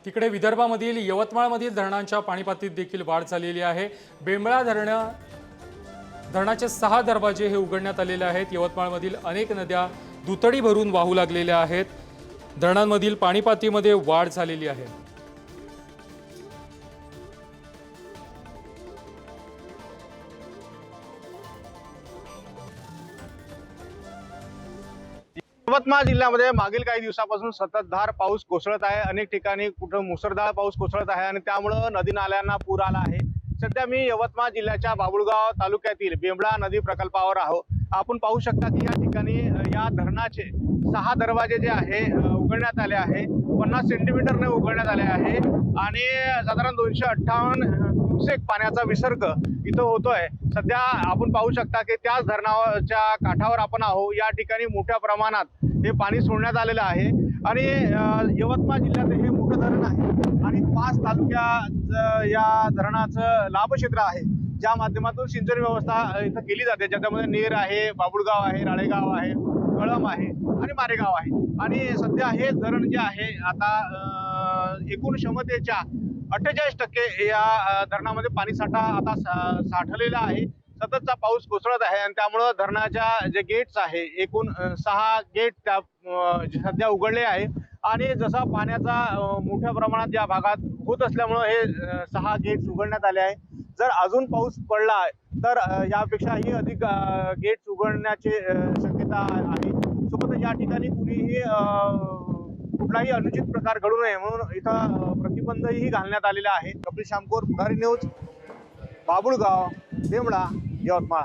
तिकडे विदर्भामधील यवतमाळमधील धरणांच्या पाणीपातळीत देखील वाढ झालेली आहे। बेंबळा धरणाचे 6 दरवाजे हे उघडण्यात आलेले आहेत। यवतमाळमधील अनेक नद्या दुतडी भरून वाहू लागलेल्या आहेत। धरणांमधील पाणीपातळीमध्ये वाढ झालेली आहे। यवतमाळ जिल्ह्यामध्ये मागील काही दिवसापासून संततधार पाऊस कोसळत आहे। अनेक ठिकाणी कुठं मुसळधार पाऊस कोसळत आहे आणि त्यामुळे नदी नाल्यांना पूर आला आहे। सध्या मी यवतमाळ जिल्ह्याच्या बाभुळगाव तालुक्यातील बेंबळा नदी प्रकल्पावर आहोत। आपण पाहू शकता की या ठिकाणी या धरणाचे 6 दरवाजे जे आहे उघडण्यात आले आहे। 50 सेंटीमीटरने उघडण्यात आले आहे आणि साधारण 258 क्युसेक पाण्याचा विसर्ग इथं होतोय। सध्या आपण पाहू शकता की त्याच धरणाच्या काठावर आपण आहोत। या ठिकाणी मोठ्या प्रमाणात हे पाणी सोडण्यात आलेलं आहे आणि यवतमाळ जिल्ह्यात हे मोठं धरण आहे आणि 5 तालुक्यात या धरणाचं लाभक्षेत्र आहे, ज्या माध्यमातून सिंचन व्यवस्था इथं केली जाते, ज्याच्यामध्ये नेर आहे, बाभुळगाव आहे, राळेगाव आहे, कळंब आहे आणि मारेगाव आहे। आणि सध्या हे धरण जे आहे आता एकूण क्षमतेच्या 48% या धरणामध्ये पाणी साठा आता साठलेला आहे। सततचा पाऊस कोसळत आहे आणि त्यामुळे धरणाच्या जे गेट्स आहे एकूण 6 गेट त्या सध्या उघडले आहे आणि जसा पाण्याचा मोठ्या प्रमाणात या भागात होत असल्यामुळे हे 6 गेट्स उघडण्यात आले आहे। जर अजून पाऊस पडला तर यापेक्षाही अधिक गेट्स उघडण्याची शक्यता आहे। सोबतच या ठिकाणी कुणीही कुठलाही अनुचित प्रकार घडू नये म्हणून इथं प्रतिबंधही घालण्यात आलेला आहे। कपिल शामकोर, पुढारी न्यूज, बाभुळगाव, बेंबळा, यवतमाळ।